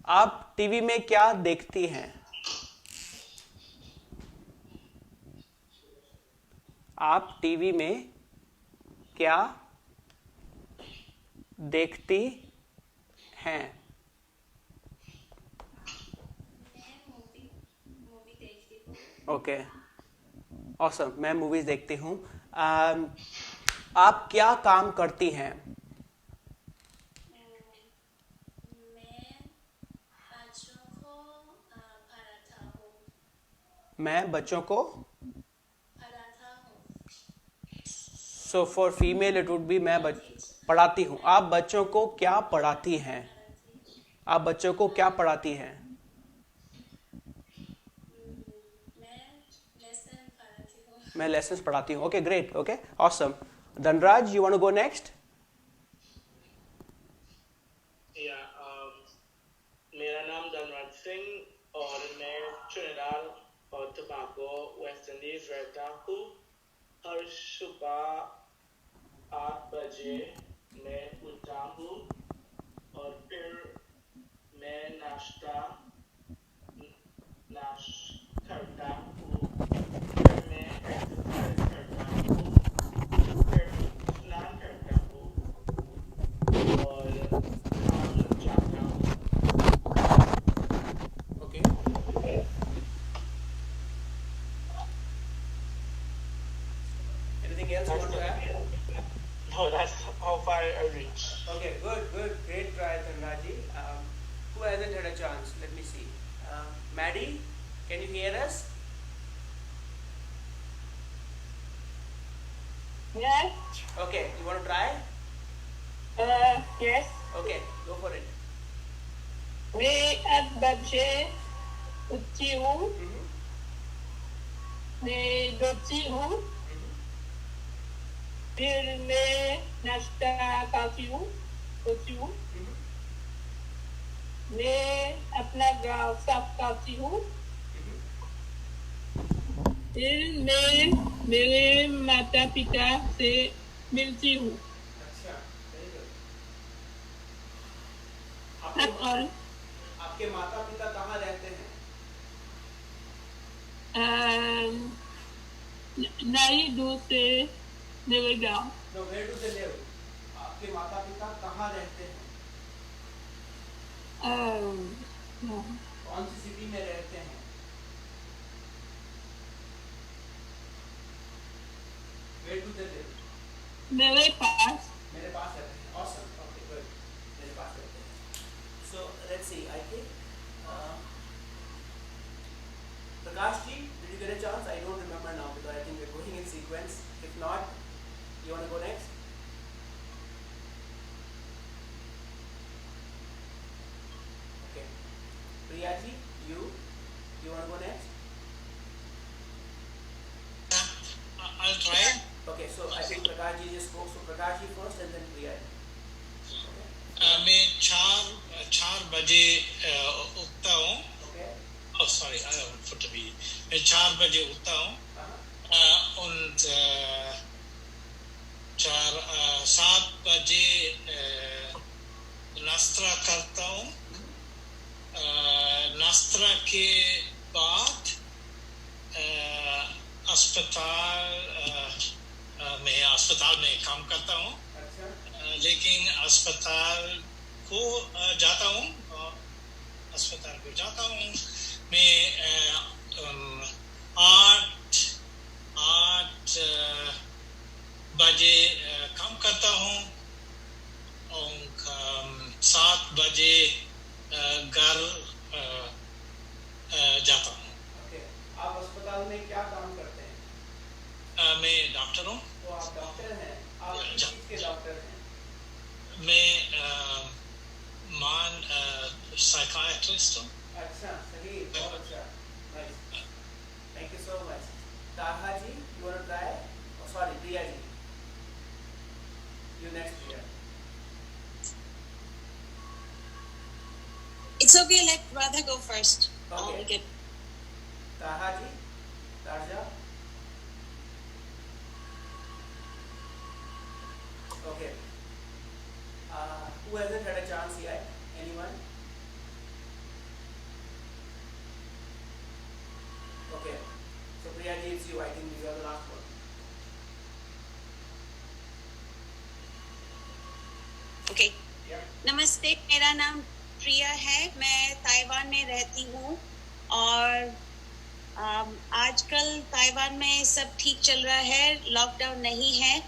आप टीवी में क्या देखती हैं? आप टीवी में क्या देखती हैं? मैं मूवी देखती हूँ. ओके. ऑसम. मैं मूवीज देखती हूँ. आप क्या काम करती हैं? मैं बच्चों को पढ़ाता हूँ. So for female it would be मैं पढ़ाती हूँ. आप बच्चों को क्या पढ़ाती हैं? आप बच्चों को क्या पढ़ाती हैं? मैं लेसन्स पढ़ाती हूँ. Okay, great. Okay, awesome. Dhanraj, you want to go next? मेरा नाम धनराज सिंह और मैं ट्रिनिडाद और टोबैगो वेस्ट इंडीज रहता हूँ. हर सुबह 8 बजे मैं उठता हूँ और फिर मैं नाश्ता करता हूँ, फिर मैं एक्सरसाइज करता हूँ, फिर स्नान करता हूँ और काम जाता हूँ. Okay. Anything else you want to add? No, that's how far I reach. Okay, good, great try, Tanraji. Who hasn't had a chance? Let me see. Maddie, can you hear us? Yes. Okay, you want to try? Yes. Okay, go for it. मैं 8 बजे उठती हूँ. मैं धोती हूँ. फिर मैं नाश्ता करती हूँ. मैं अपना घर साफ करती हूँ. फिर मैं मेरे माता पिता से मिलती हूँ. अच्छा, very good. और आपके माता पिता कहाँ रहते हैं? नहीं दूर से मेरे गाँव. No, where do they live? आपके माता पिता कहाँ रहते हैं? कौन सी सिटी में रहते हैं? Where do they live? मेरे पास. मेरे पास रहते हैं. Awesome. Okay, good. मेरे पास रहते हैं. So let's see. I think Prakash ji, did you get a chance? I don't remember now because I think we're going in sequence. If not, you want to go next? Okay. Priya ji, you want to go next? I'll try. Okay, so I think Prakash ji just spoke. So Prakash ji first and then Priya ji. मैं 4 बजे उठता हूँ. Okay. Oh, sorry, I haven't put the B. मैं 4 बजे उठता हूँ und 7 बजे नाश्ता करता हूँ. नाश्ता के बाद अस्पताल में काम करता हूँ. लेकिन अस्पताल को जाता हूँ. मैं 8 बजे काम करता हूँ और 7 बजे घर जाता हूँ. Okay. आप अस्पताल में क्या काम करते हैं? मैं डॉक्टर हूँ. तो आप डॉक्टर हैं? आप किस चीज़ के डॉक्टर हैं? मैं साइकियाट्रिस्ट हूँ. अच्छा, सही, बहुत अच्छा. Nice. Thank you so much. Taha ji, you want to try? Oh, sorry, Priya ji. You next, Priya. It's okay, let Radha go first. Okay. Taha ji, Tarja. Okay. Who hasn't had a chance yet? Anyone? Okay. So Priya ji, it's you. I think you are the last one. Okay. Yeah. नमस्ते, मेरा नाम प्रिया है. मैं Taiwan में रहती हूँ और आजकल ताइवान में सब ठीक चल रहा है. लॉकडाउन नहीं है,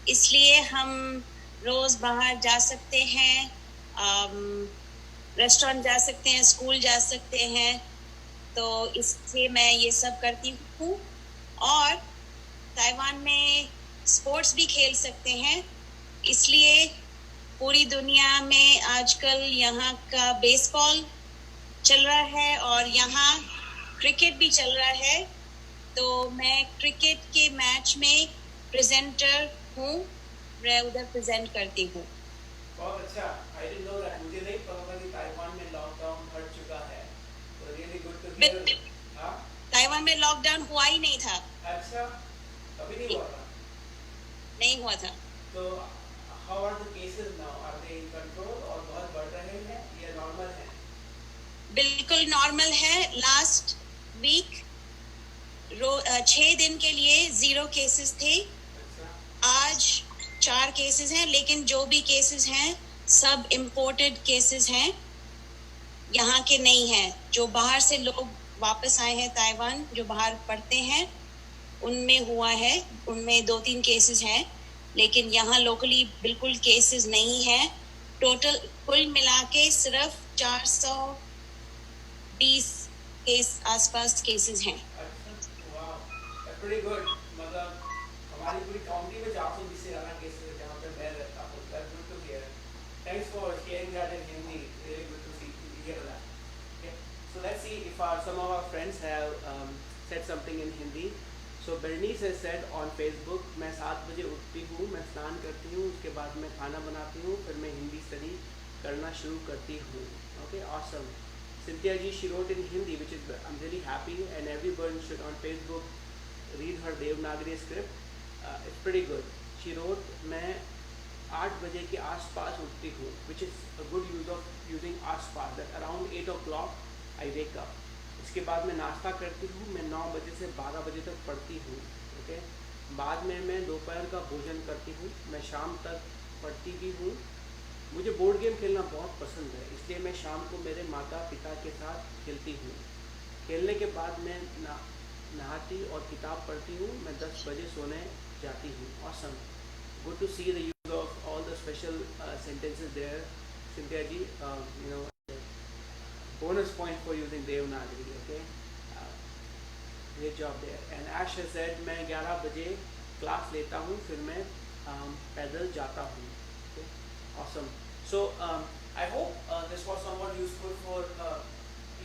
इसलिए हम रोज बाहर जा सकते हैं, रेस्टोरेंट जा सकते हैं, स्कूल जा सकते हैं. तो इससे मैं ये सब करती हूँ. और ताइवान में स्पोर्ट्स भी खेल सकते हैं, इसलिए पूरी दुनिया में आजकल यहाँ का बेसबॉल चल रहा है और यहाँ क्रिकेट भी चल रहा है. तो मैं क्रिकेट के मैच में प्रेजेंटर हूँ, मैं उधर प्रेजेंट करती हूँ. बहुत अच्छा. I didn't know that. मुझे नहीं पता था कि ताइवान में लॉकडाउन हट चुका है. तो really good to hear. हाँ? ताइवान में लॉकडाउन हुआ ही नहीं था. अच्छा, कभी नहीं हुआ था? नहीं हुआ था. तो how are the cases now? Are they in control और बहुत बढ़ रहे हैं या normal हैं? बिल्कुल नॉर्मल है. लास्ट वीक 6 दिन के लिए 0 केसेस थे. आज 4 केसेस हैं, लेकिन जो भी केसेस हैं सब इम्पोर्टेड केसेस हैं, यहाँ के नहीं हैं. जो बाहर से लोग वापस आए हैं ताइवान, जो बाहर पढ़ते हैं, उनमें हुआ है. उनमें 2-3 केसेस हैं, लेकिन यहाँ लोकली बिल्कुल केसेस नहीं है. टोटल कुल मिला के सिर्फ 420 केस आसपास केसेस हैं. pretty good. मतलब हमारी पूरी काउंटी में 420 से ज़्यादा केसेस है जहाँ पे मैं रहता हूँ. That's good to hear. Thanks for sharing that in Hindi. Really good to hear that. Okay. So let's see if some of our friends have said something in Hindi. So Bernice has said on Facebook, मैं 7 बजे उठती हूँ, मैं स्नान करती हूँ, उसके बाद मैं खाना बनाती हूँ, फिर मैं हिंदी स्टडी करना शुरू करती हूँ. Okay, awesome. Cynthia ji, she wrote in Hindi, which is I'm really happy, and everyone should on Facebook read her Devanagari script. It's pretty good. She wrote, मैं 8 बजे के आसपास उठती हूँ, which is a good use of using आसपास. That around 8 o'clock I wake up. इसके बाद मैं नाश्ता करती हूँ, मैं 9 बजे से 12 बजे तक पढ़ती हूँ. ओके. बाद में मैं दोपहर का भोजन करती हूँ, मैं शाम तक पढ़ती भी हूँ. मुझे बोर्ड गेम खेलना बहुत पसंद है, इसलिए मैं शाम को मेरे माता पिता के साथ खेलती हूँ. खेलने के बाद मैं नहाती और किताब पढ़ती हूँ. मैं 10 बजे सोने जाती हूँ. Awesome. Good to see the use of all the special sentences there, Cynthia ji. Bonus point for using Devanagari. Okay. Great job there. And Ash has said, मैं 11 बजे क्लास लेता हूँ, फिर मैं पैदल जाता हूँ. Okay. Awesome. So I hope this was somewhat useful for.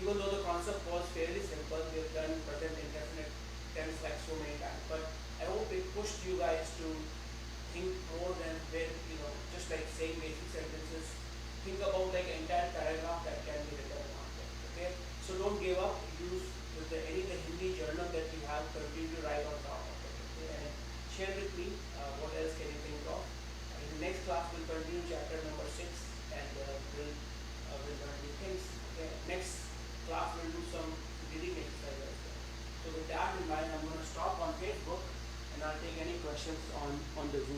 Even though the concept was fairly simple, we have done present indefinite tense like so many times, but I hope it pushed you guys to think more than just like saying basic sentences. Think about like entire paragraph that can be written on it. Okay, so don't give up. Use any the Hindi journal that you have, continue to write on top of it. Okay? And share with me what else can you think of. In the next class we'll continue chapter number 6 and we'll learn new things. Okay, next class we'll do some reading exercise as well. So with that in mind, I'm going to stop on Facebook and I'll take any questions on the Zoom.